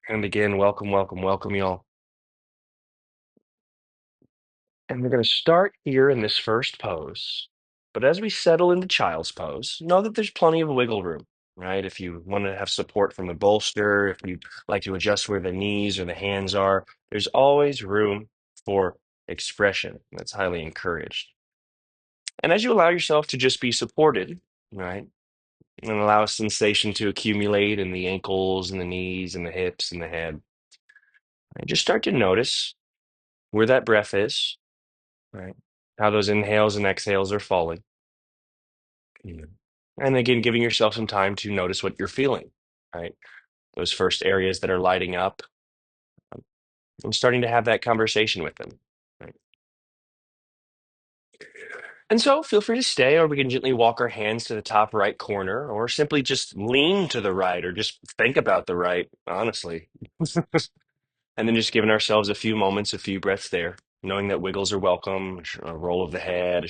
And again, welcome, welcome, welcome, y'all. And we're going to start here in this first pose. But as we settle into child's pose, know that there's plenty of wiggle room, right? If you want to have support from the bolster, if you like to adjust where the knees or the hands are, there's always room for expression. That's highly encouraged. And as you allow yourself to just be supported, right? And allow a sensation to accumulate in the ankles and the knees and the hips and the head, right? Just start to notice where that breath is, right? How those inhales and exhales are falling. Mhm. And again, giving yourself some time to notice what you're feeling, right? Those first areas that are lighting up, I'm starting to have that conversation with them. Right? And so feel free to stay, or we can gently walk our hands to the top right corner, or simply just lean to the right, or just think about the right, honestly. And then just giving ourselves a few moments, a few breaths there, knowing that wiggles are welcome, a roll of the head, a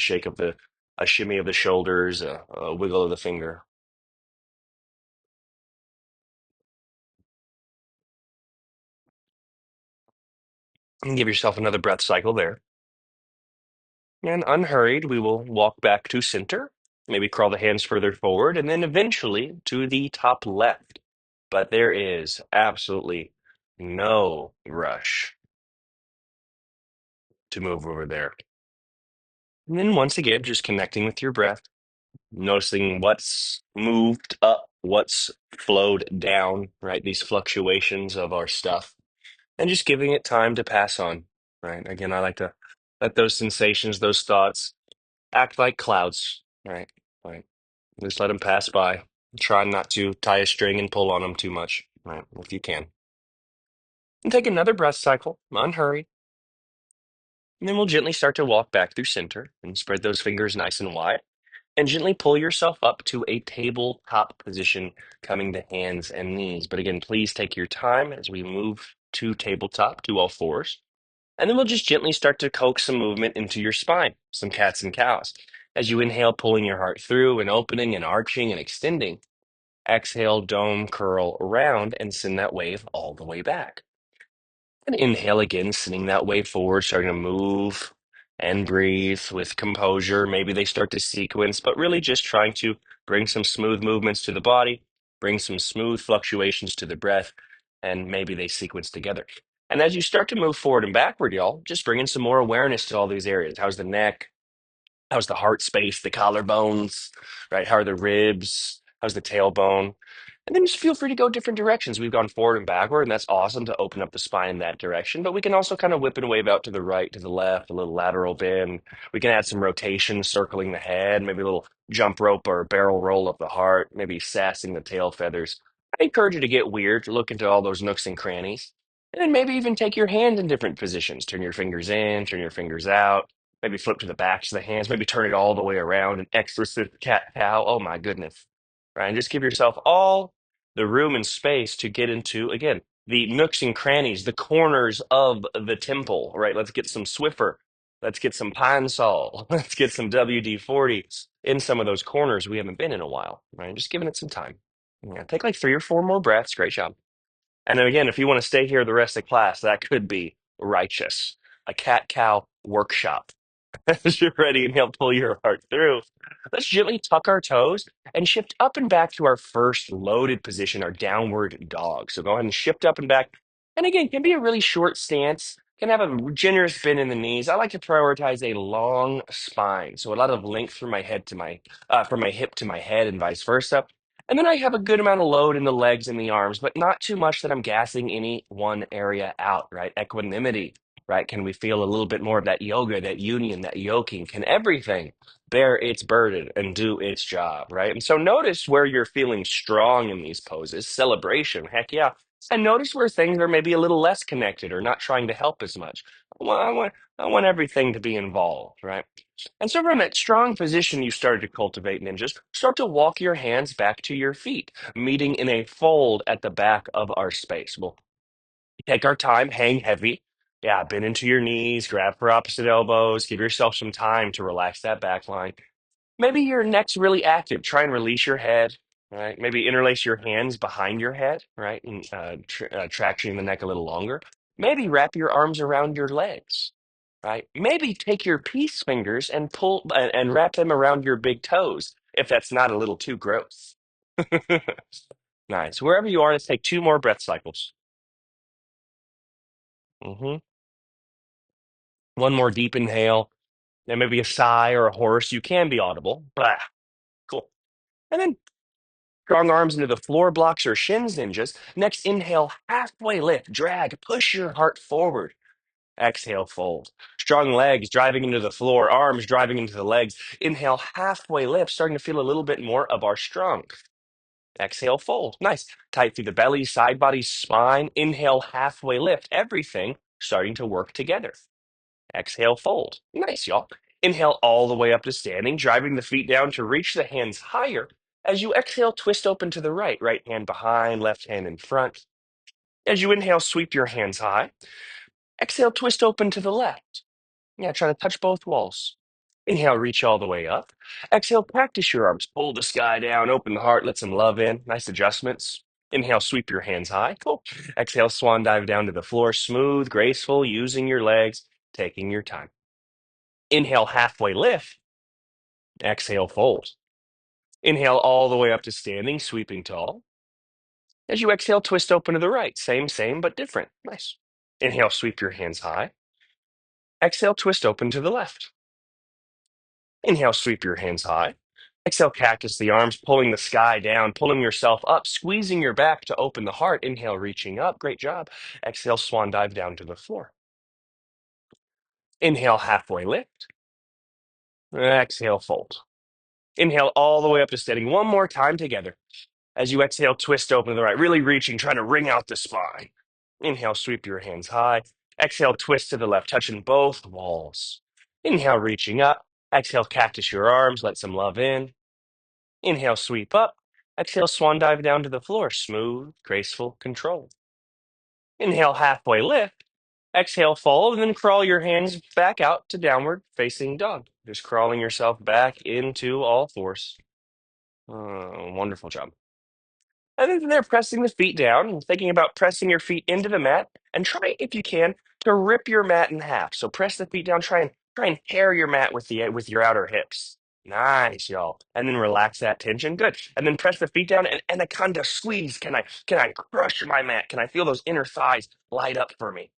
shimmy of the shoulders, a wiggle of the finger. And give yourself another breath cycle there. And unhurried, we will walk back to center, maybe crawl the hands further forward, and then eventually to the top left. But there is absolutely no rush to move over there. And then once again, just connecting with your breath, noticing what's moved up, what's flowed down, right? These fluctuations of our stuff, and just giving it time to pass on, right? Again, I like to let those sensations, those thoughts act like clouds, right? Right. Just let them pass by. Try not to tie a string and pull on them too much, right? If you can. And take another breath cycle, unhurried. And then we'll gently start to walk back through center and spread those fingers nice and wide. And gently pull yourself up to a tabletop position, coming to hands and knees. But again, please take your time as we move to tabletop to all fours. And then we'll just gently start to coax some movement into your spine, some cats and cows. As you inhale, pulling your heart through and opening and arching and extending. Exhale, dome, curl around, and send that wave all the way back. And inhale again, sending that wave forward, starting to move and breathe with composure. Maybe they start to sequence, but really just trying to bring some smooth movements to the body, bring some smooth fluctuations to the breath, and maybe they sequence together. And as you start to move forward and backward, y'all, just bringing some more awareness to all these areas. How's the neck? How's the heart space, the collarbones, right? How are the ribs? How's the tailbone? And then just feel free to go different directions. We've gone forward and backward, and that's awesome to open up the spine in that direction. But we can also kind of whip and wave out to the right, to the left, a little lateral bend. We can add some rotation, circling the head, maybe a little jump rope or barrel roll of the heart, maybe sassing the tail feathers. I encourage you to get weird, to look into all those nooks and crannies. And then maybe even take your hand in different positions. Turn your fingers in, turn your fingers out. Maybe flip to the backs of the hands, maybe turn it all the way around, an extra stiff cat cow. Oh my goodness. Right. And just give yourself all the room and space to get into, again, the nooks and crannies, the corners of the temple, right? Let's get some Swiffer. Let's get some Pine Sol. Let's get some WD-40 in some of those corners we haven't been in a while, right? Just giving it some time. Yeah, take like three or four more breaths. Great job. And then again, if you want to stay here the rest of class, that could be righteous. A cat cow workshop. As you're ready, and he'll pull your heart through. Let's gently tuck our toes and shift up and back to our first loaded position, our downward dog. So go ahead and shift up and back. And again, can be a really short stance, can have a generous bend in the knees. I like to prioritize a long spine, so a lot of length from my head to from my hip to my head, and vice versa. And then I have a good amount of load in the legs and the arms, but not too much that I'm gassing any one area out, right? Equanimity, right? Can we feel a little bit more of that yoga, that union, that yoking? Can everything bear its burden and do its job, right? And so notice where you're feeling strong in these poses, celebration, heck yeah. And notice where things are maybe a little less connected or not trying to help as much. I want everything to be involved, right? And so from that strong position you started to cultivate, ninjas, start to walk your hands back to your feet, meeting in a fold at the back of our space. We'll take our time, hang heavy. Yeah, bend into your knees, grab for opposite elbows, give yourself some time to relax that back line. Maybe your neck's really active. Try and release your head. right? Maybe interlace your hands behind your head, right? And traction the neck a little longer. Maybe wrap your arms around your legs, right? Maybe take your peace fingers and pull and wrap them around your big toes if that's not a little too gross. Nice. Wherever you are, let's take two more breath cycles. One more deep inhale, and maybe a sigh or a horse. You can be audible. Blah. Cool. And then strong arms into the floor blocks or shins ninjas. Next, inhale, halfway lift, drag, push your heart forward. Exhale, fold. Strong legs driving into the floor, arms driving into the legs. Inhale, halfway lift, starting to feel a little bit more of our strength. Exhale, fold. Nice. Tight through the belly, side body, spine. Inhale, halfway lift. Everything starting to work together. Exhale, fold. Nice, y'all. Inhale all the way up to standing, driving the feet down to reach the hands higher. As you exhale, twist open to the right, right hand behind, left hand in front. As you inhale, sweep your hands high. Exhale, twist open to the left. Yeah, try to touch both walls. Inhale, reach all the way up. Exhale, practice your arms. Pull the sky down, open the heart, let some love in. Nice adjustments. Inhale, sweep your hands high. Cool. Exhale, swan dive down to the floor. Smooth, graceful, using your legs, taking your time. Inhale, halfway lift. Exhale, fold. Inhale all the way up to standing, sweeping tall. As you exhale, twist open to the right. Same, but different. Nice. Inhale, sweep your hands high. Exhale, twist open to the left. Inhale, sweep your hands high. Exhale, cactus the arms, pulling the sky down, pulling yourself up, squeezing your back to open the heart. Inhale, reaching up. Great job. Exhale, swan dive down to the floor. Inhale, halfway lift. Exhale, fold. Inhale all the way up to standing. One more time together. As you exhale, twist open to the right, really reaching, trying to wring out the spine. Inhale, sweep your hands high. Exhale, twist to the left, touching both walls. Inhale, reaching up. Exhale, cactus your arms, let some love in. Inhale, sweep up. Exhale, swan dive down to the floor. Smooth, graceful, controlled. Inhale, halfway lift. Exhale, fold, and then crawl your hands back out to downward facing dog. Just crawling yourself back into all fours. Wonderful job. And then from there, pressing the feet down and thinking about pressing your feet into the mat and try, if you can, to rip your mat in half. So press the feet down, try and tear your mat with your outer hips. Nice, y'all. And then relax that tension. Good. And then press the feet down and anaconda squeeze. Can I crush my mat? Can I feel those inner thighs light up for me?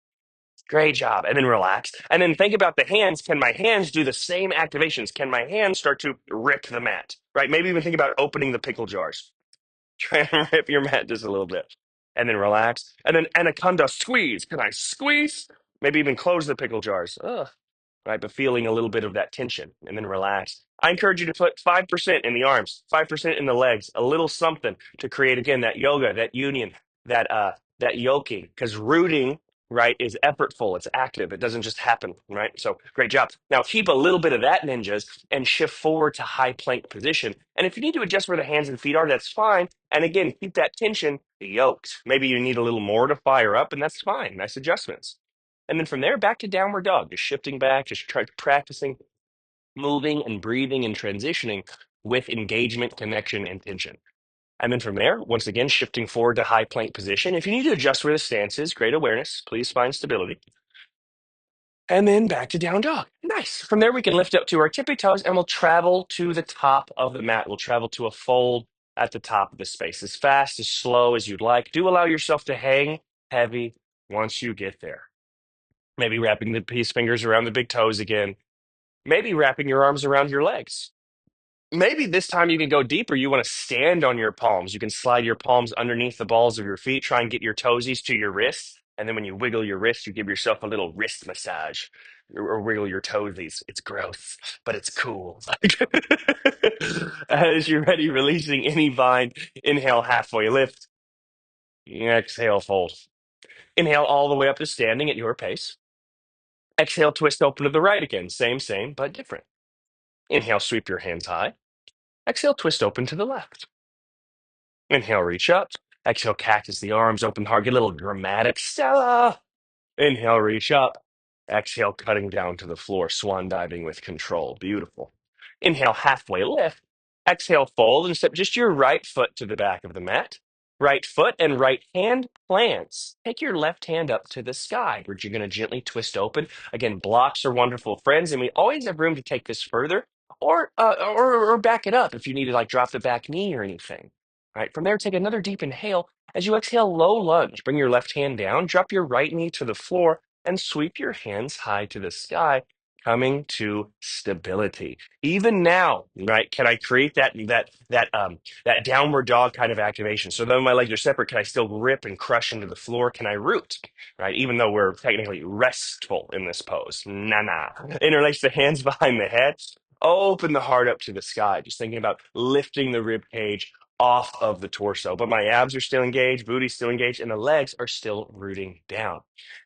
Great job. And then relax. And then think about the hands. Can my hands do the same activations? Can my hands start to rip the mat? Right? Maybe even think about opening the pickle jars. Try and rip your mat just a little bit. And then relax. And then anaconda squeeze. Can I squeeze? Maybe even close the pickle jars. Ugh. Right. But feeling a little bit of that tension and then relax. I encourage you to put 5% in the arms, 5% in the legs, a little something to create again that yoga, that union, that yoking. Because rooting, right, is effortful, it's active, it doesn't just happen, right? So great job. Now keep a little bit of that ninjas and shift forward to high plank position. And if you need to adjust where the hands and feet are, that's fine. And again, keep that tension yoked. Maybe you need a little more to fire up, and that's fine. Nice adjustments. And then from there, back to downward dog, just shifting back, just try practicing moving and breathing and transitioning with engagement, connection, and tension. And then from there, once again, shifting forward to high plank position. If you need to adjust where the stance is, great awareness. Please find stability. And then back to down dog. Nice. From there, we can lift up to our tippy toes and we'll travel to the top of the mat. We'll travel to a fold at the top of the space as fast, as slow as you'd like. Do allow yourself to hang heavy once you get there. Maybe wrapping the peace fingers around the big toes again. Maybe wrapping your arms around your legs. Maybe this time you can go deeper. You want to stand on your palms. You can slide your palms underneath the balls of your feet. Try and get your toesies to your wrists. And then when you wiggle your wrist, you give yourself a little wrist massage or wiggle your toesies. It's gross, but it's cool. As you're ready, releasing any bind, inhale, halfway lift. Exhale, fold. Inhale all the way up to standing at your pace. Exhale, twist open to the right again. Same, but different. Inhale, sweep your hands high. Exhale, twist open to the left. Inhale, reach up. Exhale, cactus the arms, open heart. Get a little dramatic. Stella. Inhale, reach up. Exhale, cutting down to the floor. Swan diving with control. Beautiful. Inhale, halfway lift. Exhale, fold and step just your right foot to the back of the mat. Right foot and right hand plants. Take your left hand up to the sky, where you're going to gently twist open. Again, blocks are wonderful friends, and we always have room to take this further or back it up if you need to like drop the back knee or anything. All right, from there, take another deep inhale. As you exhale, low lunge. Bring your left hand down, drop your right knee to the floor, and sweep your hands high to the sky, coming to stability. Even now, right? Can I create that downward dog kind of activation? So though my legs are separate, can I still rip and crush into the floor? Can I root? Right? Even though we're technically restful in this pose. Nah, nah. Interlace the hands behind the head. Open the heart up to the sky. Just thinking about lifting the rib cage off of the torso. But my abs are still engaged, booty's still engaged, and the legs are still rooting down.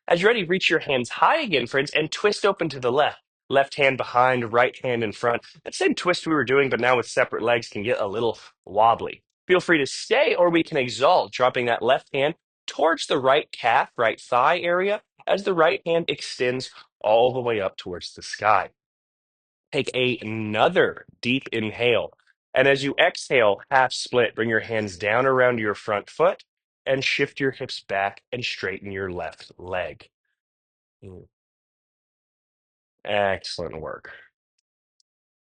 As you're ready, reach your hands high again, friends, and twist open to the left. Left hand behind, right hand in front. That same twist we were doing, but now with separate legs, can get a little wobbly. Feel free to stay, or we can exalt, dropping that left hand towards the right calf, right thigh area, as the right hand extends all the way up towards the sky. Take another deep inhale. And as you exhale, half split, bring your hands down around your front foot and shift your hips back and straighten your left leg. Mm, Excellent work.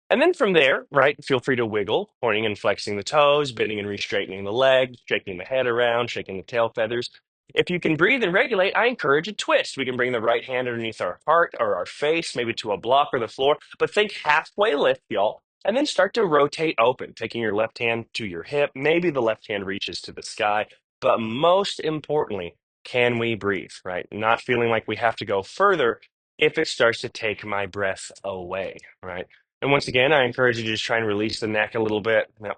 And then from there, right, feel free to wiggle, pointing and flexing the toes, bending and re-straightening the legs, shaking the head around, shaking the tail feathers. If you can breathe and regulate, I encourage a twist. We can bring the right hand underneath our heart or our face, maybe to a block or the floor, but think halfway lift, y'all, and then start to rotate open, taking your left hand to your hip. Maybe the left hand reaches to the sky, but most importantly, can we breathe, right? Not feeling like we have to go further if it starts to take my breath away, right? And once again, I encourage you to just try and release the neck a little bit. Now,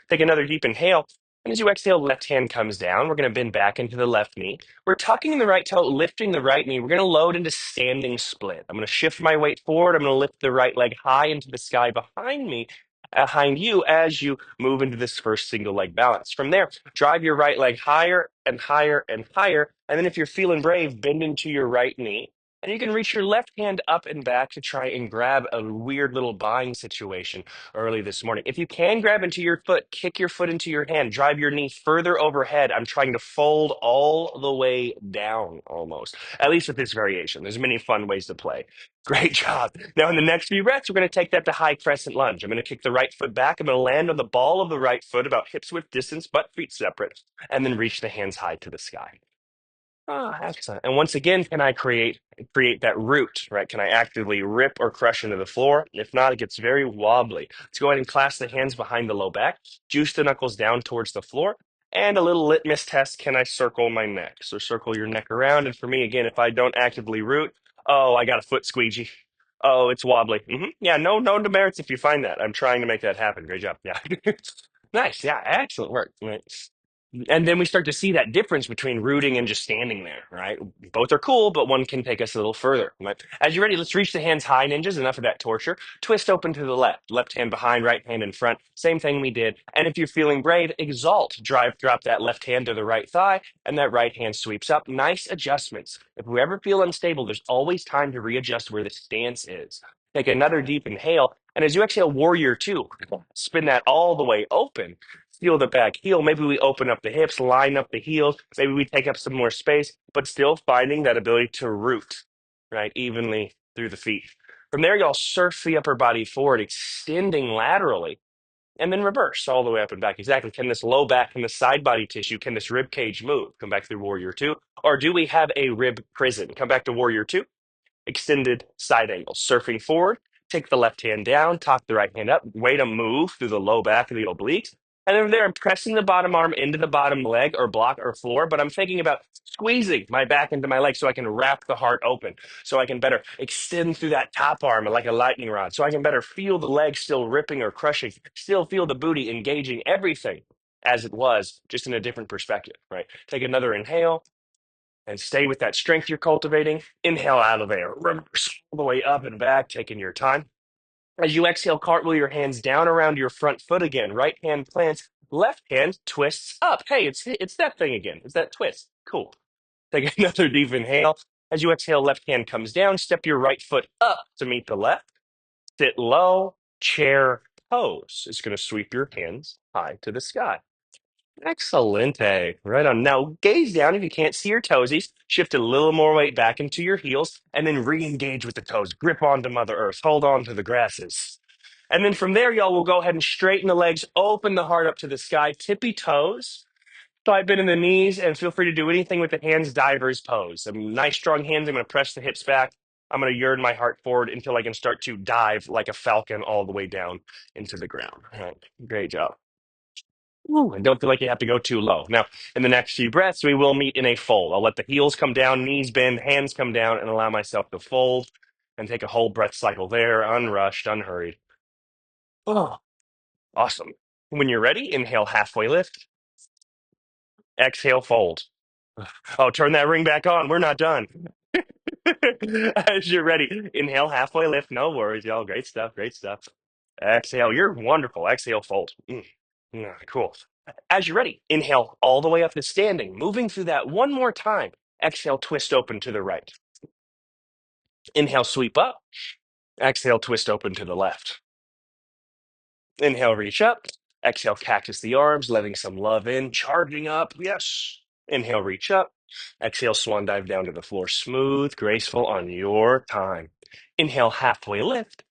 take another deep inhale. And as you exhale, left hand comes down. We're going to bend back into the left knee. We're tucking the right toe, lifting the right knee. We're going to load into standing split. I'm going to shift my weight forward. I'm going to lift the right leg high into the sky behind me, behind you as you move into this first single leg balance. From there, drive your right leg higher and higher and higher. And then if you're feeling brave, bend into your right knee. And you can reach your left hand up and back to try and grab a weird little bind situation early this morning. If you can grab into your foot, kick your foot into your hand, drive your knee further overhead. I'm trying to fold all the way down almost, at least with this variation. There's many fun ways to play. Great job. Now, in the next few reps, we're going to take that to high crescent lunge. I'm going to kick the right foot back. I'm going to land on the ball of the right foot about hips width distance, but feet separate, and then reach the hands high to the sky. Excellent. And once again, can I create that root, right? Can I actively rip or crush into the floor? If not, it gets very wobbly. Let's go ahead and clasp the hands behind the low back, juice the knuckles down towards the floor, and a little litmus test. Can I circle my neck? So circle your neck around. And for me, again, if I don't actively root, oh, I got a foot squeegee. Oh, it's wobbly. Yeah, no demerits if you find that. I'm trying to make that happen. Great job. Yeah. Nice. Yeah, excellent work. Right. And then we start to see that difference between rooting and just standing there, right? Both are cool, but one can take us a little further. Right? As you're ready, let's reach the hands high, ninjas. Enough of that torture. Twist open to the left. Left hand behind, right hand in front. Same thing we did. And if you're feeling brave, exalt. Drop that left hand to the right thigh, and that right hand sweeps up. Nice adjustments. If we ever feel unstable, there's always time to readjust where the stance is. Take another deep inhale. And as you exhale, warrior two, spin that all the way open. Feel the back heel. Maybe we open up the hips, line up the heels. Maybe we take up some more space, but still finding that ability to root, right, evenly through the feet. From there, y'all surf the upper body forward, extending laterally, and then reverse all the way up and back. Exactly. Can this low back, can this side body tissue, can this rib cage move? Come back through warrior two. Or do we have a rib prison? Come back to warrior two. Extended side angle. Surfing forward, take the left hand down, tuck the right hand up, way to move through the low back of the obliques. And then there, I'm pressing the bottom arm into the bottom leg or block or floor, but I'm thinking about squeezing my back into my leg so I can wrap the heart open, so I can better extend through that top arm like a lightning rod, so I can better feel the leg still ripping or crushing, still feel the booty engaging everything as it was, just in a different perspective, right? Take another inhale and stay with that strength you're cultivating. Inhale out of there, reverse all the way up and back, taking your time. As you exhale, cartwheel your hands down around your front foot again. Right hand plants, left hand twists up. Hey, it's that thing again. It's that twist. Cool. Take another deep inhale. As you exhale, left hand comes down. Step your right foot up to meet the left. Sit low, chair pose. It's going to sweep your hands high to the sky. Excellente. Right on. Now gaze down if you can't see your toesies. Shift a little more weight back into your heels and then re-engage with the toes. Grip onto Mother Earth. Hold on to the grasses. And then from there, y'all will go ahead and straighten the legs, open the heart up to the sky, tippy toes. Slide bend in the knees and feel free to do anything with the hands, divers pose. Nice strong hands. I'm going to press the hips back. I'm going to yearn my heart forward until I can start to dive like a falcon all the way down into the ground. All right. Great job. Ooh, and don't feel like you have to go too low. Now, in the next few breaths, we will meet in a fold. I'll let the heels come down, knees bend, hands come down, and allow myself to fold and take a whole breath cycle there, unrushed, unhurried. Oh, awesome. When you're ready, inhale, halfway lift, exhale, fold. Oh, turn that ring back on. We're not done. As you're ready, inhale, halfway lift. No worries, y'all. Great stuff. Great stuff. Exhale. You're wonderful. Exhale, fold. Yeah, cool. As you're ready, inhale all the way up to standing, moving through that one more time. Exhale, twist open to the right. Inhale, sweep up. Exhale, twist open to the left. Inhale, reach up. Exhale, cactus the arms, letting some love in, charging up. Yes. Inhale, reach up. Exhale, swan dive down to the floor, smooth, graceful on your time. Inhale, halfway lift.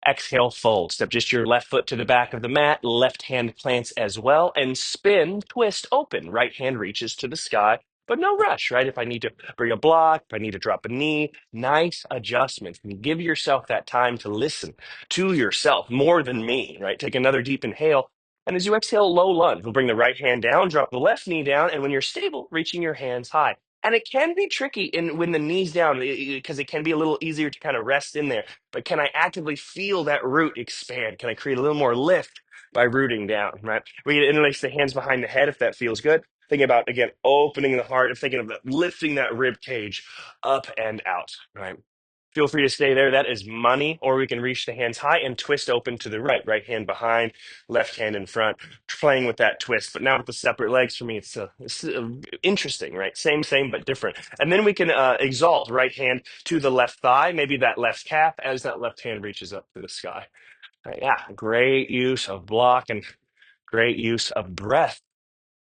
Exhale, fold. Step just your left foot to the back of the mat. Left hand plants as well. And spin, twist, open. Right hand reaches to the sky, but no rush, right? If I need to bring a block, if I need to drop a knee, nice adjustments. And give yourself that time to listen to yourself more than me, right? Take another deep inhale. And as you exhale, low lunge. We'll bring the right hand down, drop the left knee down. And when you're stable, reaching your hands high. And it can be tricky in when the knees down because it can be a little easier to kind of rest in there, but can I actively feel that root expand? Can I create a little more lift by rooting down, right? We can interlace the hands behind the head if that feels good. Thinking about, again, opening the heart and thinking of lifting that rib cage up and out, right? Feel free to stay there. That is money. Or we can reach the hands high and twist open to the right. Right hand behind, left hand in front, playing with that twist. But now with the separate legs, for me, it's interesting, right? Same, but different. And then we can exalt right hand to the left thigh, maybe that left calf as that left hand reaches up to the sky. Yeah, great use of block and great use of breath.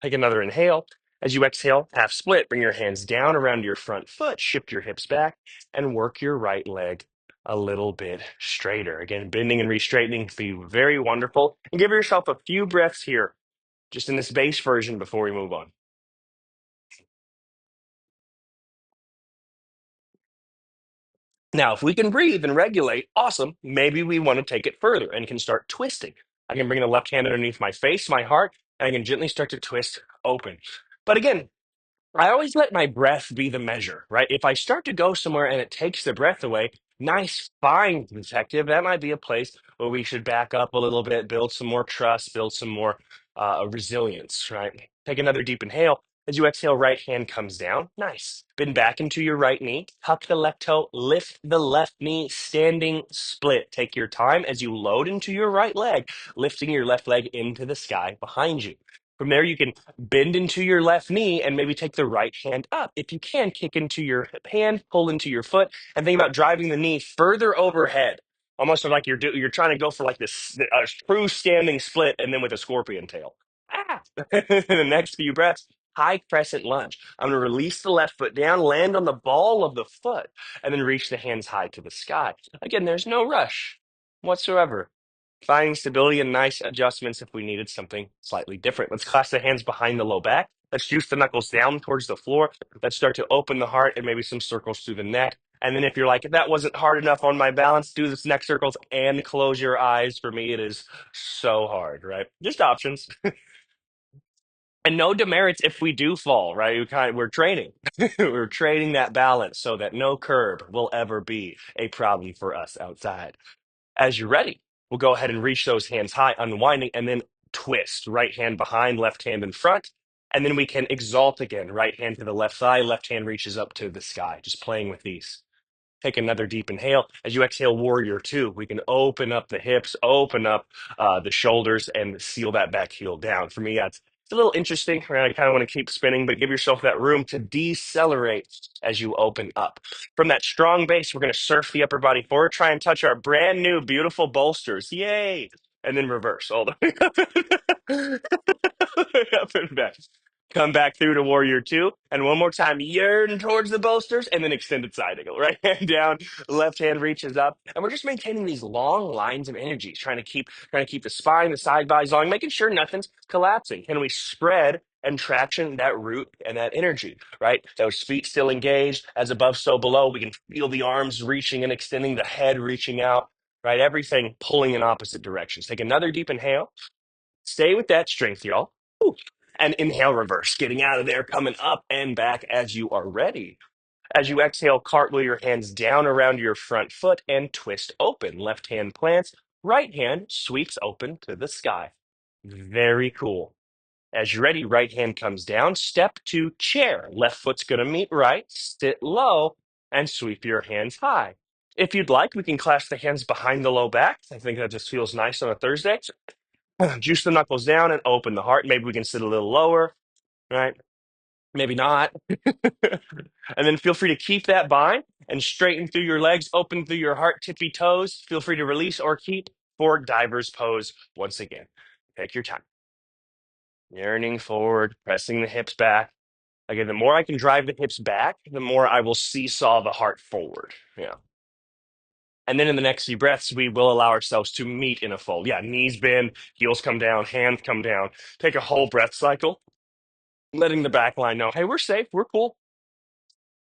Take another inhale. As you exhale, half split, bring your hands down around your front foot, shift your hips back, and work your right leg a little bit straighter. Again, bending and re-straightening for you, very wonderful. And give yourself a few breaths here, just in this base version before we move on. Now, if we can breathe and regulate, awesome. Maybe we want to take it further and can start twisting. I can bring the left hand underneath my face, my heart, and I can gently start to twist open. But again, I always let my breath be the measure, right? If I start to go somewhere and it takes the breath away, nice, fine, detective. That might be a place where we should back up a little bit, build some more trust, build some more resilience, right? Take another deep inhale. As you exhale, right hand comes down. Nice. Bend back into your right knee. Tuck the left toe. Lift the left knee. Standing split. Take your time as you load into your right leg, lifting your left leg into the sky behind you. From there, you can bend into your left knee and maybe take the right hand up. If you can, kick into your hand, pull into your foot, and think about driving the knee further overhead, almost like you're trying to go for like this a true standing split, and then with a scorpion tail. Ah! The next few breaths, high crescent lunge. I'm going to release the left foot down, land on the ball of the foot, and then reach the hands high to the sky. Again, there's no rush whatsoever. Finding stability and nice adjustments if we needed something slightly different. Let's clasp the hands behind the low back. Let's juice the knuckles down towards the floor. Let's start to open the heart and maybe some circles through the neck. And then if you're like, if that wasn't hard enough on my balance, do this neck circles and close your eyes. For me, it is so hard, right? Just options. And no demerits if we do fall, right? We're training. We're training that balance so that no curb will ever be a problem for us outside. As you're ready, we'll go ahead and reach those hands high, unwinding, and then twist. Right hand behind, left hand in front. And then we can exalt again. Right hand to the left thigh, left hand reaches up to the sky. Just playing with these. Take another deep inhale. As you exhale, warrior two, we can open up the hips, open up the shoulders, and seal that back heel down. For me, it's a little interesting. Right? I kind of want to keep spinning, but give yourself that room to decelerate as you open up. From that strong base, we're going to surf the upper body forward, try and touch our brand new, beautiful bolsters. Yay! and then reverse all the way up and back. Come back through to warrior two, and one more time, yearn towards the bolsters, and then extended side angle. Right hand down, left hand reaches up, and we're just maintaining these long lines of energies, trying to keep the spine, the side bodies long, making sure nothing's collapsing. Can we spread and traction that root and that energy? Right, those feet still engaged, as above, so below. We can feel the arms reaching and extending, the head reaching out. Right, everything pulling in opposite directions. Take another deep inhale. Stay with that strength, y'all. Whew. And inhale, reverse, getting out of there, coming up and back as you are ready. As you exhale, cartwheel your hands down around your front foot and twist open. Left hand plants, right hand sweeps open to the sky. Very cool. As you're ready, right hand comes down, step to chair. Left foot's going to meet right, sit low, and sweep your hands high. If you'd like, we can clasp the hands behind the low back. I think that just feels nice on a Thursday. Juice the knuckles down and open the heart. Maybe we can sit a little lower, right? Maybe not. And then feel free to keep that bind and straighten through your legs, open through your heart, tippy toes. Feel free to release or keep for diver's pose once again. Take your time. Yearning forward, pressing the hips back. Again, the more I can drive the hips back, the more I will seesaw the heart forward. Yeah. And then in the next few breaths, we will allow ourselves to meet in a fold. Yeah, knees bend, heels come down, hands come down. Take a whole breath cycle, letting the back line know, hey, we're safe, we're cool,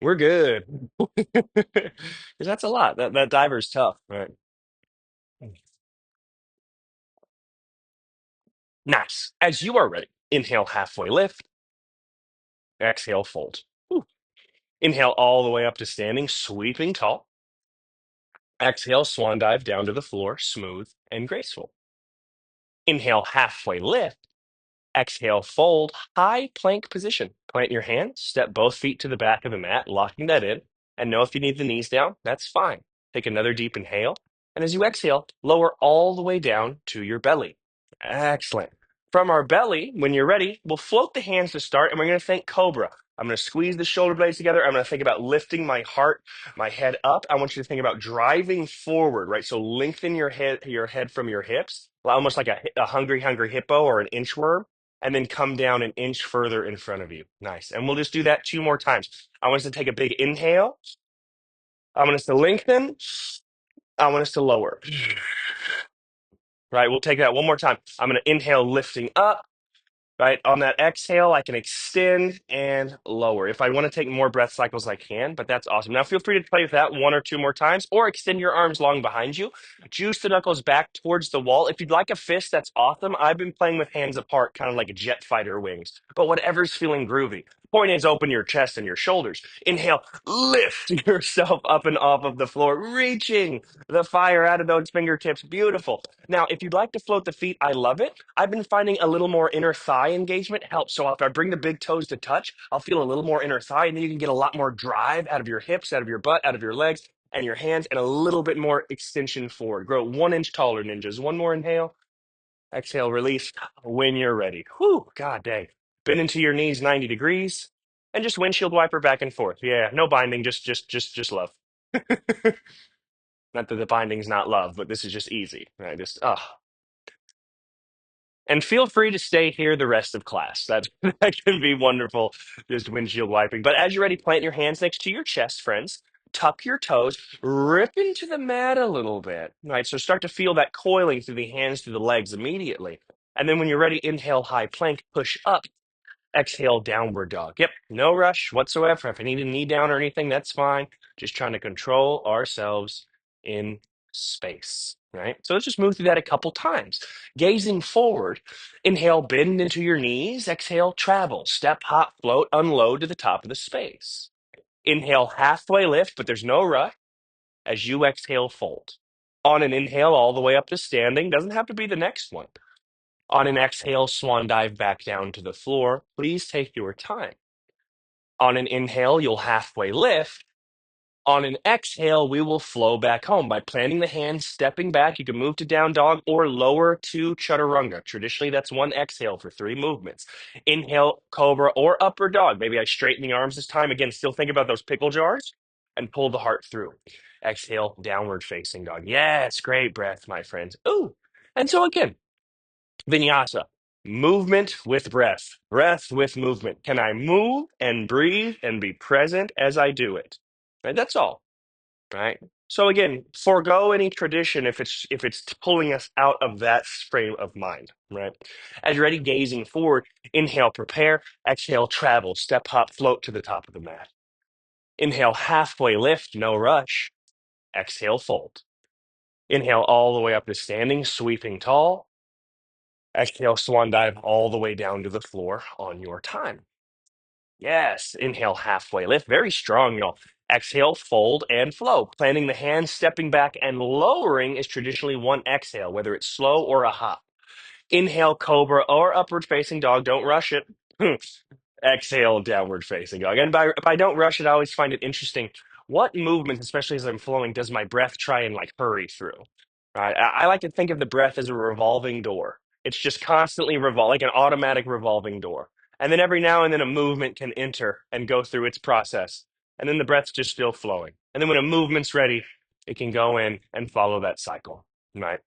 we're good. Because that's a lot. That diver's tough, right? Nice. As you are ready, inhale, halfway lift, exhale, fold. Whew. Inhale all the way up to standing, sweeping tall. Exhale, swan dive down to the floor, smooth and graceful. Inhale, halfway lift. Exhale, fold, high plank position. Plant your hands, step both feet to the back of the mat, locking that in. And know if you need the knees down, that's fine. Take another deep inhale. And as you exhale, lower all the way down to your belly. Excellent. From our belly, when you're ready, we'll float the hands to start, and we're going to think cobra. I'm going to squeeze the shoulder blades together. I'm going to think about lifting my heart, my head up. I want you to think about driving forward, right? So lengthen your head from your hips, almost like a hungry, hungry hippo or an inchworm, and then come down an inch further in front of you. Nice. And we'll just do that two more times. I want us to take a big inhale. I want us to lengthen. I want us to lower. Right. We'll take that one more time. I'm going to inhale, lifting up. Right. On that exhale, I can extend and lower. If I want to take more breath cycles, I can, but that's awesome. Now, feel free to play with that one or two more times or extend your arms long behind you. Juice the knuckles back towards the wall. If you'd like a fist, that's awesome. I've been playing with hands apart, kind of like a jet fighter wings, but whatever's feeling groovy. Point is, open your chest and your shoulders. Inhale, lift yourself up and off of the floor, reaching the fire out of those fingertips. Beautiful. Now, if you'd like to float the feet, I love it. I've been finding a little more inner thigh engagement helps. So if I bring the big toes to touch, I'll feel a little more inner thigh, and then you can get a lot more drive out of your hips, out of your butt, out of your legs, and your hands, and a little bit more extension forward. Grow 1 inch taller, ninjas. One more inhale. Exhale, release when you're ready. Whew, God dang. Bend into your knees 90 degrees, and just windshield wiper back and forth. Yeah, no binding, just love. Not that the binding's not love, but this is just easy, right? Just and feel free to stay here the rest of class. That that can be wonderful, just windshield wiping. But as you're ready, plant your hands next to your chest, friends. Tuck your toes, rip into the mat a little bit. Right. So start to feel that coiling through the hands, through the legs immediately. And then when you're ready, inhale, high plank, push up. Exhale, downward dog. Yep, no rush whatsoever. If I need a knee down or anything, that's fine. Just trying to control ourselves in space, right? So let's just move through that a couple times. Gazing forward, inhale, bend into your knees. Exhale, travel. Step, hop, float, unload to the top of the space. Inhale, halfway lift, but there's no rush. As you exhale, fold. On an inhale, all the way up to standing. Doesn't have to be the next one. On an exhale, swan dive back down to the floor. Please take your time. On an inhale, you'll halfway lift. On an exhale, we will flow back home by planting the hands, stepping back. You can move to down dog or lower to chaturanga. Traditionally, that's one exhale for 3 movements. Inhale, cobra or upper dog. Maybe I straighten the arms this time. Again, still think about those pickle jars and pull the heart through. Exhale, downward facing dog. Yes, great breath, my friends. Ooh. And so again, vinyasa, movement with breath, breath with movement. Can I move and breathe and be present as I do it? Right? That's all. Right. So again, forego any tradition if it's pulling us out of that frame of mind. Right. As you're ready, gazing forward, inhale, prepare, exhale, travel, step, hop, float to the top of the mat. Inhale, halfway lift, no rush. Exhale, fold. Inhale all the way up to standing, sweeping tall. Exhale, swan dive all the way down to the floor on your time. Yes, inhale, halfway lift. Very strong, y'all. Exhale, fold and flow. Planting the hands, stepping back, and lowering is traditionally one exhale, whether it's slow or a hop. Inhale, cobra or upward facing dog. Don't rush it. Exhale, downward facing dog. And if I don't rush it, I always find it interesting. What movement, especially as I'm flowing, does my breath try and like hurry through? Right? I like to think of the breath as a revolving door. It's just constantly like an automatic revolving door. And then every now and then a movement can enter and go through its process. And then the breath's just still flowing. And then when a movement's ready, it can go in and follow that cycle. Right?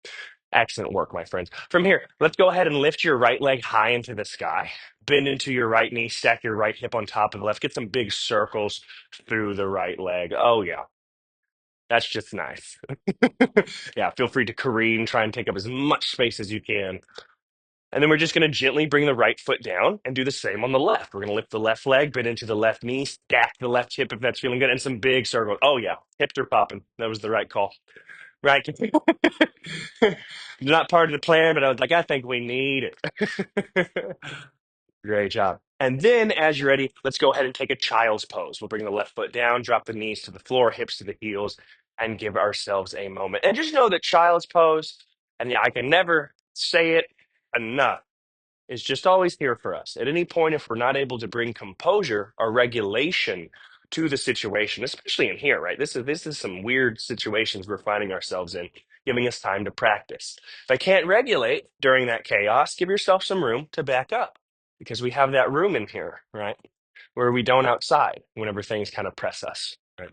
Excellent work, my friends. From here, let's go ahead and lift your right leg high into the sky. Bend into your right knee, stack your right hip on top of the left. Get some big circles through the right leg. Oh, yeah, that's just nice. Yeah, feel free to careen, try and take up as much space as you can. And then we're just going to gently bring the right foot down and do the same on the left. We're going to lift the left leg, bend into the left knee, stack the left hip if that's feeling good, and some big circles. Oh, yeah, hips are popping. That was the right call. Right. Not part of the plan, but I was like, I think we need it. Great job. And then, as you're ready, let's go ahead and take a child's pose. We'll bring the left foot down, drop the knees to the floor, hips to the heels, and give ourselves a moment. And just know that child's pose, and yeah, I can never say it enough, is just always here for us. At any point, if we're not able to bring composure or regulation to the situation, especially in here, right? This is some weird situations we're finding ourselves in, giving us time to practice. If I can't regulate during that chaos, give yourself some room to back up because we have that room in here, right? Where we don't outside whenever things kind of press us. Right?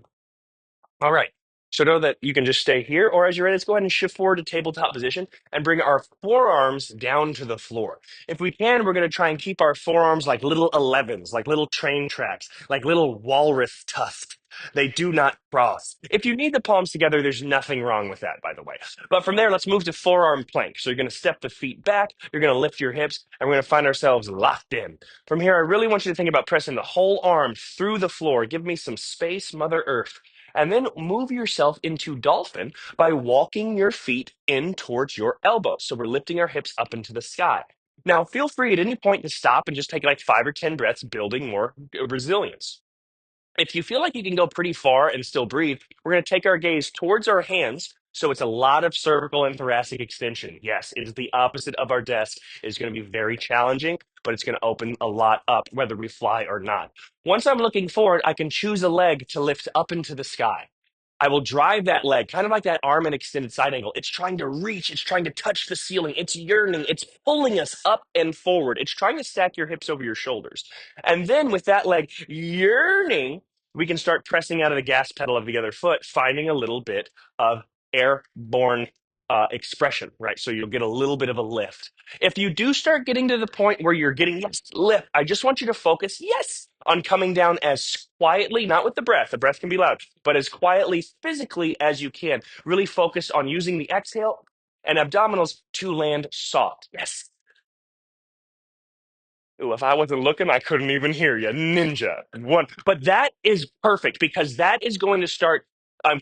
All right. So know that you can just stay here, or as you're ready, let's go ahead and shift forward to tabletop position and bring our forearms down to the floor. If we can, we're going to try and keep our forearms like little 11s, like little train tracks, like little walrus tusks. They do not cross. If you need the palms together, there's nothing wrong with that, by the way. But from there, let's move to forearm plank. So you're going to step the feet back, you're going to lift your hips, and we're going to find ourselves locked in. From here, I really want you to think about pressing the whole arm through the floor. Give me some space, Mother Earth. And then move yourself into dolphin by walking your feet in towards your elbows. So we're lifting our hips up into the sky. Now, feel free at any point to stop and just take like 5 or 10 breaths, building more resilience. If you feel like you can go pretty far and still breathe, we're going to take our gaze towards our hands. So it's a lot of cervical and thoracic extension. Yes, it is the opposite of our desk. It's going to be very challenging, but it's going to open a lot up, whether we fly or not. Once I'm looking forward, I can choose a leg to lift up into the sky. I will drive that leg, kind of like that arm in extended side angle. It's trying to reach, it's trying to touch the ceiling, it's yearning, it's pulling us up and forward. It's trying to stack your hips over your shoulders. And then with that leg yearning, we can start pressing out of the gas pedal of the other foot, finding a little bit of airborne expression, right? So you'll get a little bit of a lift. If you do start getting to the point where you're getting yes, lift, I just want you to focus, yes, on coming down as quietly, not with the breath can be loud, but as quietly physically as you can. Really focus on using the exhale and abdominals to land soft. Yes. Ooh, if I wasn't looking, I couldn't even hear you. Ninja. One. But that is perfect because that is going to start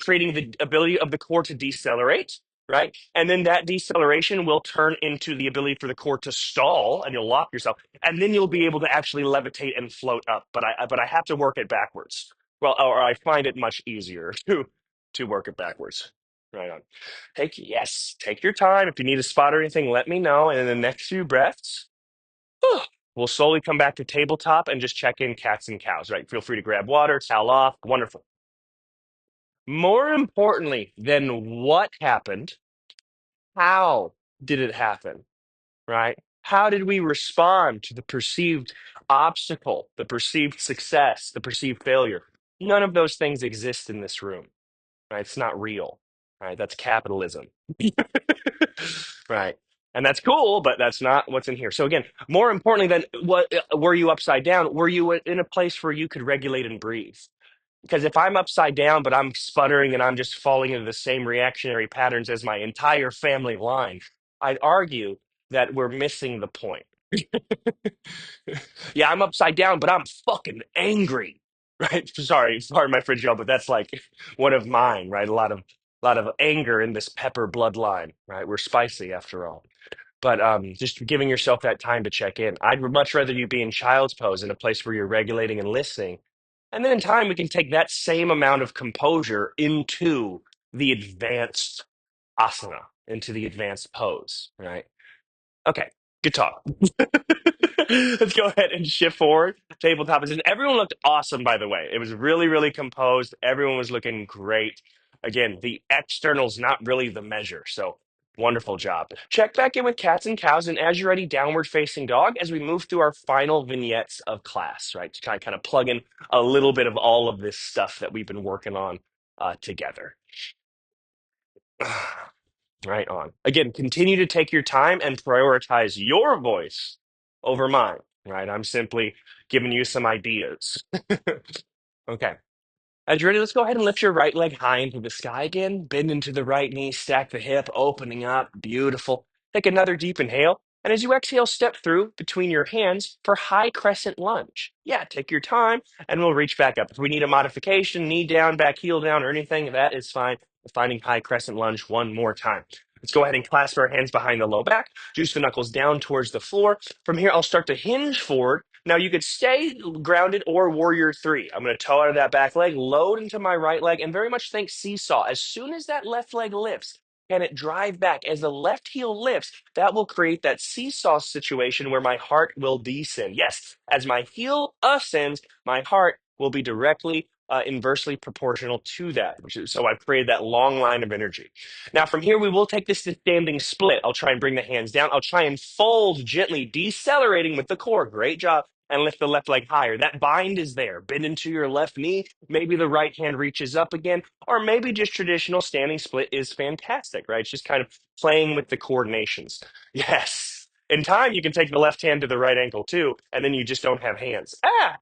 creating the ability of the core to decelerate, right? And then that deceleration will turn into the ability for the core to stall and you'll lock yourself. And then you'll be able to actually levitate and float up. But I have to work it backwards. Well, or I find it much easier to work it backwards. Right on. Take your time. If you need a spot or anything, let me know. And in the next few breaths. We'll slowly come back to tabletop and just check in cats and cows, right? Feel free to grab water, towel off. Wonderful. More importantly than what happened, how did it happen, right? How did we respond to the perceived obstacle, the perceived success, the perceived failure? None of those things exist in this room, right? It's not real. right? That's capitalism. Right. And that's cool, but that's not what's in here. So again, more importantly than what were you upside down? Were you in a place where you could regulate and breathe? Because if I'm upside down, but I'm sputtering and I'm just falling into the same reactionary patterns as my entire family line, I'd argue that we're missing the point. Yeah, I'm upside down, but I'm fucking angry. Right? Sorry, pardon my French, but that's like one of mine, right? A lot of anger in this pepper bloodline, right? We're spicy after all. But just giving yourself that time to check in. I'd much rather you be in child's pose in a place where you're regulating and listening. And then in time, we can take that same amount of composure into the advanced asana, into the advanced pose, right? Okay, good talk. Let's go ahead and shift forward. Tabletop is in. Everyone looked awesome, by the way. It was really, really composed. Everyone was looking great. Again, the external's not really the measure. So wonderful job. Check back in with cats and cows, and as you're ready, downward facing dog as we move through our final vignettes of class, right? To kind of plug in a little bit of all of this stuff that we've been working on together. Right on. Again, continue to take your time and prioritize your voice over mine, right? I'm simply giving you some ideas. Okay. As you're ready, let's go ahead and lift your right leg high into the sky again. Bend into the right knee, stack the hip, opening up. Beautiful. Take another deep inhale. And as you exhale, step through between your hands for high crescent lunge. Yeah, take your time and we'll reach back up. If we need a modification, knee down, back heel down, or anything, that is fine. Finding high crescent lunge one more time. Let's go ahead and clasp our hands behind the low back. Juice the knuckles down towards the floor. From here, I'll start to hinge forward. Now you could stay grounded or warrior three. I'm going to toe out of that back leg, load into my right leg, and very much think seesaw. As soon as that left leg lifts, can it drive back? As the left heel lifts, that will create that seesaw situation where my heart will descend. Yes, as my heel ascends, my heart will be directly inversely proportional to that. So I've created that long line of energy. Now, from here, we will take this to standing split. I'll try and bring the hands down. I'll try and fold gently, decelerating with the core. Great job. And lift the left leg higher. That bind is there. Bend into your left knee. Maybe the right hand reaches up again, or maybe just traditional standing split is fantastic, right? It's just kind of playing with the coordinations. Yes. In time, you can take the left hand to the right ankle too, and then you just don't have hands. Ah!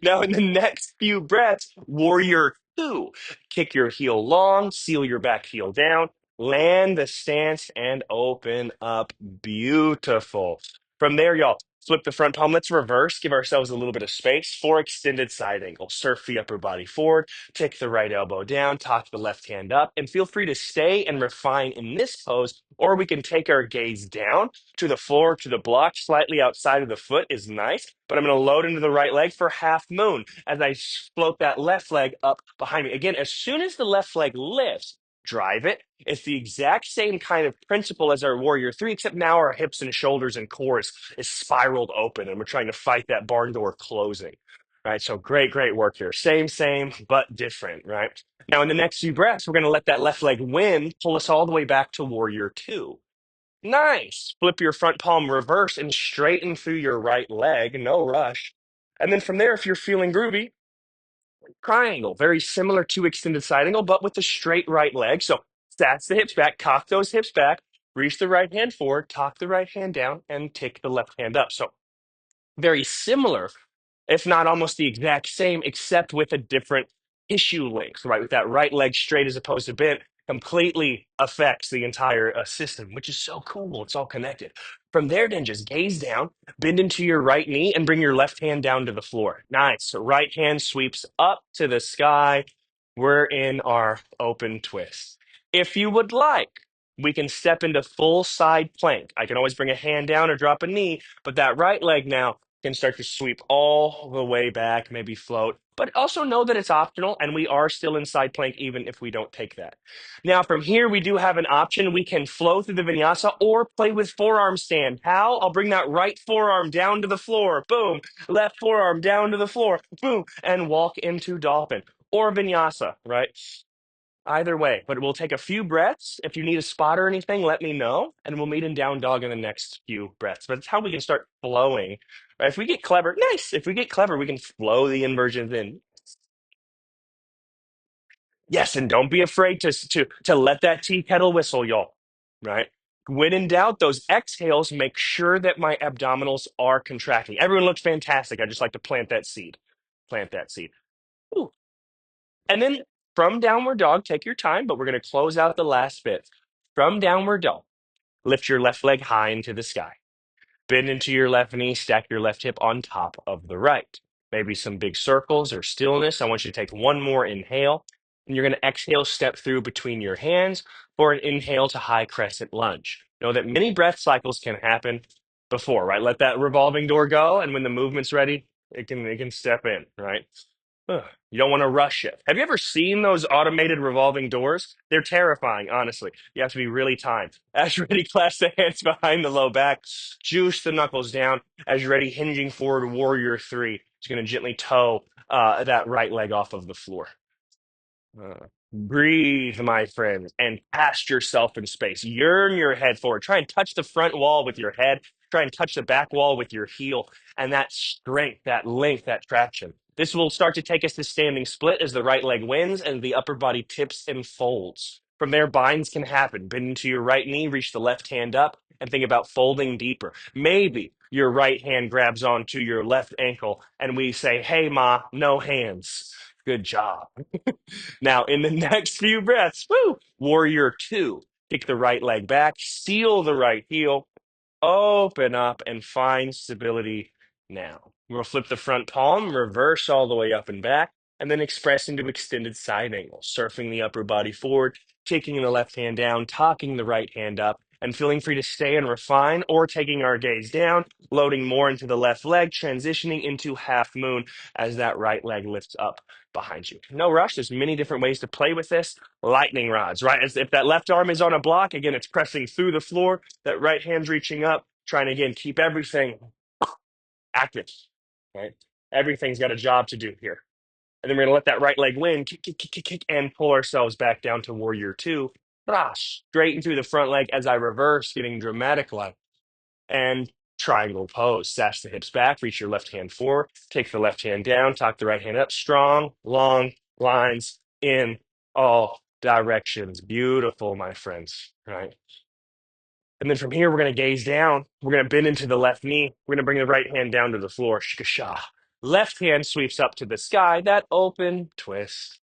Now, in the next few breaths, warrior two. Kick your heel long, seal your back heel down, land the stance, and open up. Beautiful. From there, y'all, flip the front palm. Let's reverse. Give ourselves a little bit of space for extended side angle. Surf the upper body forward. Take the right elbow down. Tuck the left hand up. And feel free to stay and refine in this pose, or we can take our gaze down to the floor, to the block, slightly outside of the foot is nice. But I'm going to load into the right leg for half moon as I float that left leg up behind me. Again, as soon as the left leg lifts, drive it. It's the exact same kind of principle as our warrior three, except now our hips and shoulders and core is spiraled open and we're trying to fight that barn door closing. Right. So great, great work here. Same, but different. Right. Now, in the next few breaths, we're going to let that left leg win pull us all the way back to warrior two. Nice. Flip your front palm reverse and straighten through your right leg. No rush. And then from there, if you're feeling groovy, triangle, very similar to extended side angle, but with the straight right leg. So stats the hips back, cock those hips back, reach the right hand forward, tuck the right hand down, and take the left hand up. So very similar, if not almost the exact same, except with a different issue length, right? With that right leg straight as opposed to bent, completely affects the entire system, which is so cool. It's all connected. From there, then just gaze down, bend into your right knee, and bring your left hand down to the floor. Nice. So right hand sweeps up to the sky. We're in our open twist. If you would like, we can step into full side plank. I can always bring a hand down or drop a knee, but that right leg now can start to sweep all the way back, maybe float, but also know that it's optional and we are still in side plank even if we don't take that. Now, from here, we do have an option. We can flow through the vinyasa or play with forearm stand. How? I'll bring that right forearm down to the floor. Boom. Left forearm down to the floor. Boom. And walk into dolphin or vinyasa, right? Either way, but we'll take a few breaths. If you need a spot or anything, let me know, and we'll meet in down dog in the next few breaths. But it's how we can start flowing. Right? If we get clever, nice. If we get clever, we can flow the inversions in. Yes, and don't be afraid to let that tea kettle whistle, y'all. Right? When in doubt, those exhales make sure that my abdominals are contracting. Everyone looks fantastic. I just like to plant that seed. Plant that seed. Ooh. And then from downward dog, take your time, but we're going to close out the last bit. From downward dog, lift your left leg high into the sky. Bend into your left knee, stack your left hip on top of the right. Maybe some big circles or stillness. I want you to take one more inhale, and you're going to exhale, step through between your hands for an inhale to high crescent lunge. Know that many breath cycles can happen before, right? Let that revolving door go, and when the movement's ready, it can step in, right? Ugh, you don't want to rush it. Have you ever seen those automated revolving doors? They're terrifying, honestly. You have to be really timed. As you're ready, clasp the hands behind the low back, juice the knuckles down. As you're ready, hinging forward, warrior three. Just going to gently toe that right leg off of the floor. Breathe, my friend, and cast yourself in space. Yearn your head forward. Try and touch the front wall with your head. Try and touch the back wall with your heel. And that strength, that length, that traction. This will start to take us to standing split as the right leg wins and the upper body tips and folds. From there, binds can happen. Bend into your right knee, reach the left hand up, and think about folding deeper. Maybe your right hand grabs onto your left ankle, and we say, "Hey, ma, no hands." Good job. Now, in the next few breaths, woo, warrior two, kick the right leg back, seal the right heel, open up, and find stability now. We'll flip the front palm, reverse all the way up and back, and then express into extended side angle, surfing the upper body forward, taking the left hand down, cocking the right hand up, and feeling free to stay and refine, or taking our gaze down, loading more into the left leg, transitioning into half moon as that right leg lifts up behind you. No rush. There's many different ways to play with this. Lightning rods, right? As if that left arm is on a block, again, it's pressing through the floor. That right hand's reaching up, trying to again keep everything active, right? Everything's got a job to do here. And then we're gonna let that right leg win, kick, kick, kick, kick, kick, and pull ourselves back down to warrior two. Straighten through the front leg as I reverse, getting dramatic like and triangle pose. Sash the hips back, reach your left hand forward, take the left hand down, tuck the right hand up. Strong, long lines in all directions. Beautiful, my friends, right? And then from here, we're going to gaze down. We're going to bend into the left knee. We're going to bring the right hand down to the floor. Shikasha. Left hand sweeps up to the sky. That open twist.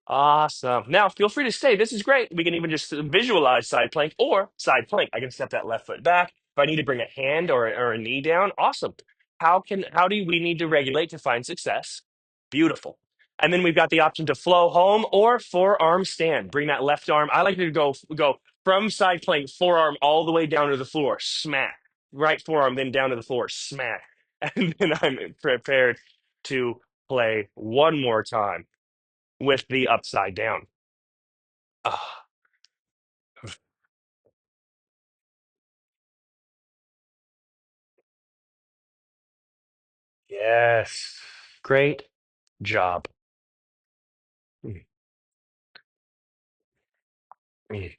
Awesome. Now, feel free to stay. This is great. We can even just visualize side plank or side plank. I can step that left foot back. If I need to bring a hand or a knee down, awesome. How do we need to regulate to find success? Beautiful. And then we've got the option to flow home or forearm stand. Bring that left arm. I like to go from side plank, forearm all the way down to the floor. Smack. Right forearm, then down to the floor. Smack. And then I'm prepared to play one more time with the upside down. Ah, yes. Great job. Mm, mm.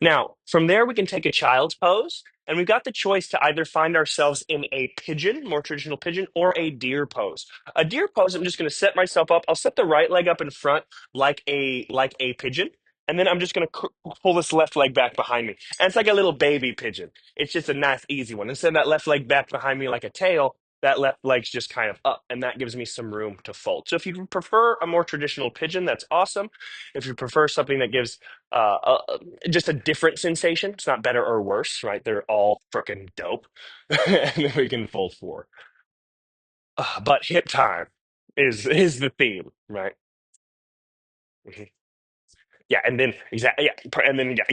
Now, from there, we can take a child's pose, and we've got the choice to either find ourselves in a pigeon, more traditional pigeon, or a deer pose. A deer pose, I'm just going to set myself up. I'll set the right leg up in front like a pigeon, and then I'm just going to pull this left leg back behind me. And it's like a little baby pigeon. It's just a nice, easy one. Instead of that left leg back behind me like a tail, that left leg's just kind of up, and that gives me some room to fold. So if you prefer a more traditional pigeon, that's awesome. If you prefer something that gives just a different sensation. It's not better or worse, right? They're all freaking dope. And then we can fold four. But hip time is the theme, right? Mhm. Yeah, and then exactly, yeah, and then yeah,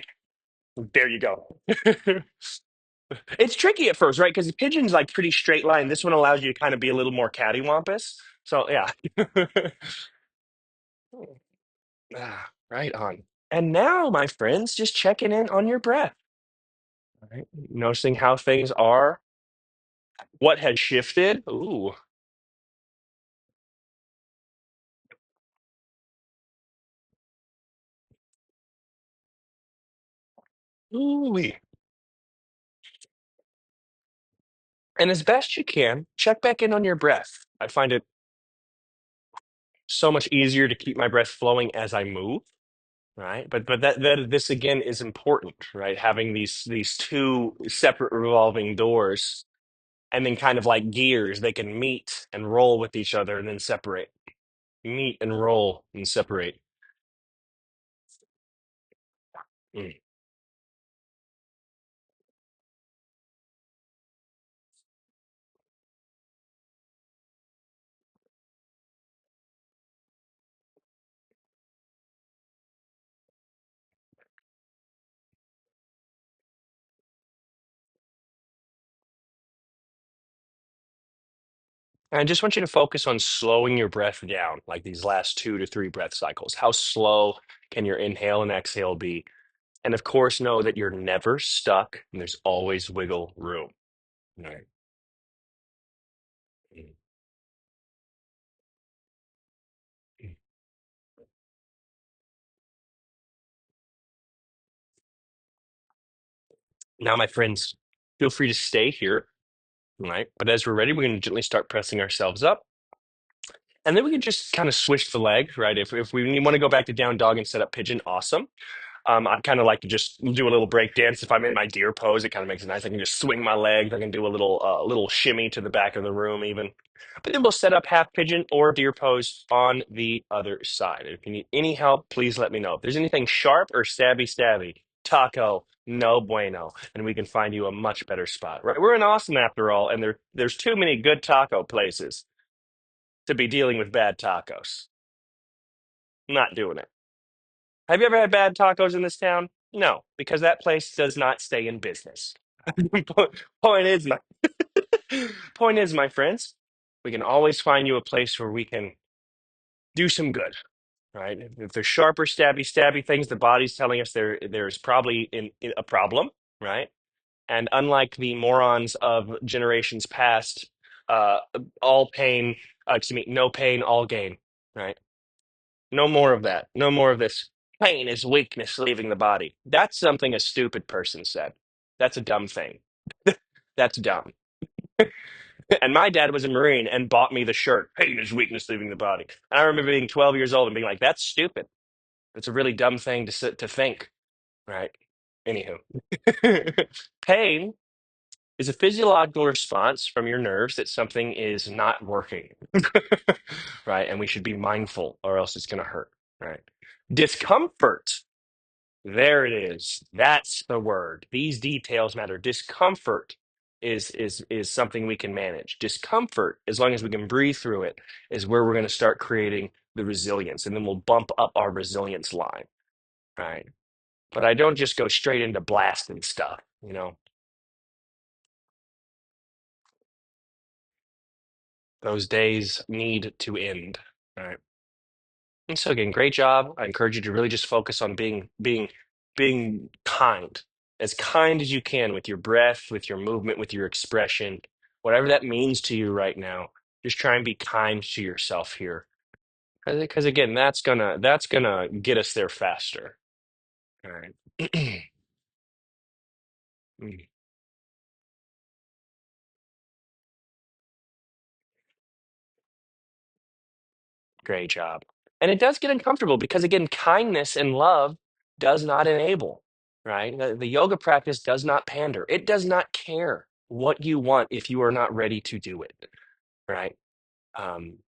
there you go. It's tricky at first, right? Because the pigeon's like pretty straight line. This one allows you to kind of be a little more cattywampus. So yeah. Right on. And now, my friends, just checking in on your breath, right? Noticing how things are, what has shifted. Ooh. And as best you can, check back in on your breath. I find it so much easier to keep my breath flowing as I move, right? But that this again is important, right? Having these two separate revolving doors and then kind of like gears, they can meet and roll with each other and then separate. Meet and roll and separate. Mm. And I just want you to focus on slowing your breath down, like these last 2 to 3 breath cycles. How slow can your inhale and exhale be? And of course, know that you're never stuck and there's always wiggle room. Right. Mm, mm. Now, my friends, feel free to stay here. Right. But as we're ready, we're going to gently start pressing ourselves up. And then we can just kind of switch the legs, right? If we want to go back to down dog and set up pigeon, awesome. I kind of like to just do a little break dance. If I'm in my deer pose, it kind of makes it nice. I can just swing my legs. I can do a little shimmy to the back of the room, even. But then we'll set up half pigeon or deer pose on the other side. If you need any help, please let me know. If there's anything sharp or stabby, taco, no bueno, and we can find you a much better spot. Right? We're in Austin after all, and there's too many good taco places to be dealing with bad tacos. Not doing it. Have you ever had bad tacos in this town? No, because that place does not stay in business. Point is, my point is, my friends, we can always find you a place where we can do some good, right? If there's sharp or stabby things, the body's telling us there's probably in a problem, right? And unlike the morons of generations past, uh, all pain, excuse me, no pain, all gain, right? No more of that. No more of this. Pain is weakness leaving the body. That's something a stupid person said. That's a dumb thing. That's dumb. And my dad was a Marine and bought me the shirt. Pain is weakness leaving the body. And I remember being 12 years old and being like, that's stupid. That's a really dumb thing to think. Right. Anywho, pain is a physiological response from your nerves that something is not working. Right. And we should be mindful or else it's going to hurt. Right. Discomfort. There it is. That's the word. These details matter. Discomfort is something we can manage. Discomfort, as long as we can breathe through it, is where we're going to start creating the resilience, and then we'll bump up our resilience line, right? But I don't just go straight into blasting stuff, you know. Those days need to end, right? And so again, great job. I encourage you to really just focus on being kind as you can with your breath, with your movement, with your expression, whatever that means to you right now. Just try and be kind to yourself here, because again, that's gonna get us there faster. All right. Mm, great job. And it does get uncomfortable because again, kindness and love does not enable, right? The yoga practice does not pander. It does not care what you want if you are not ready to do it, right? Um,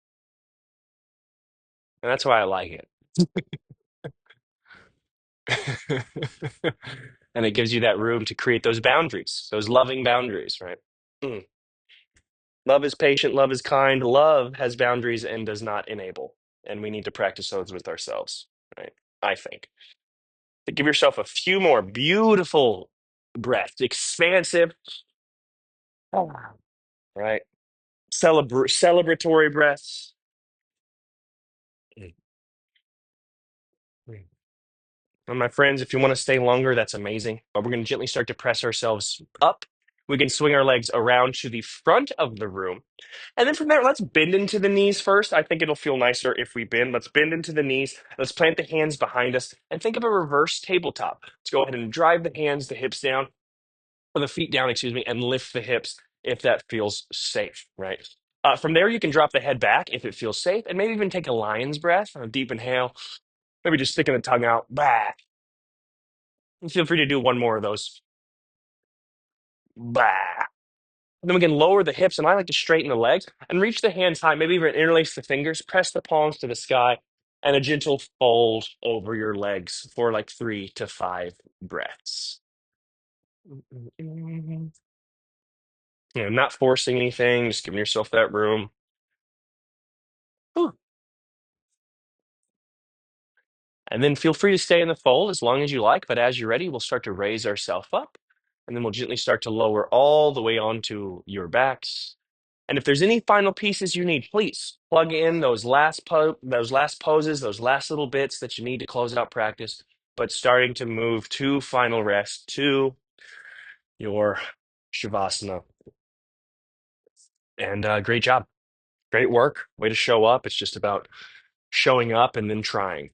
and that's why I like it. And it gives you that room to create those boundaries, those loving boundaries, right? Mm. Love is patient, love is kind, love has boundaries and does not enable. And we need to practice those with ourselves, right? I think. To give yourself a few more beautiful breaths, expansive, right? Celebratory breaths. Mm, mm. And my friends, if you want to stay longer, that's amazing. But we're going to gently start to press ourselves up. We can swing our legs around to the front of the room. And then from there, let's bend into the knees first. I think it'll feel nicer if we bend. Let's bend into the knees. Let's plant the hands behind us and think of a reverse tabletop. Let's go ahead and drive the hands, the hips down, or the feet down, excuse me, and lift the hips if that feels safe, right? From there, you can drop the head back if it feels safe, and maybe even take a lion's breath, a deep inhale, maybe just sticking the tongue out back. And feel free to do one more of those. Bah. Then we can lower the hips, and I like to straighten the legs and reach the hands high, maybe even interlace the fingers, press the palms to the sky, and a gentle fold over your legs for like 3 to 5 breaths. Not forcing anything, just giving yourself that room. Whew. And then feel free to stay in the fold as long as you like, but as you're ready, we'll start to raise ourselves up, and then we'll gently start to lower all the way onto your backs. And if there's any final pieces you need, please plug in those last poses, those last little bits that you need to close out practice, but starting to move to final rest to your Shavasana. And great job. Great work. Way to show up. It's just about showing up and then trying.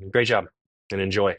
Great job and enjoy.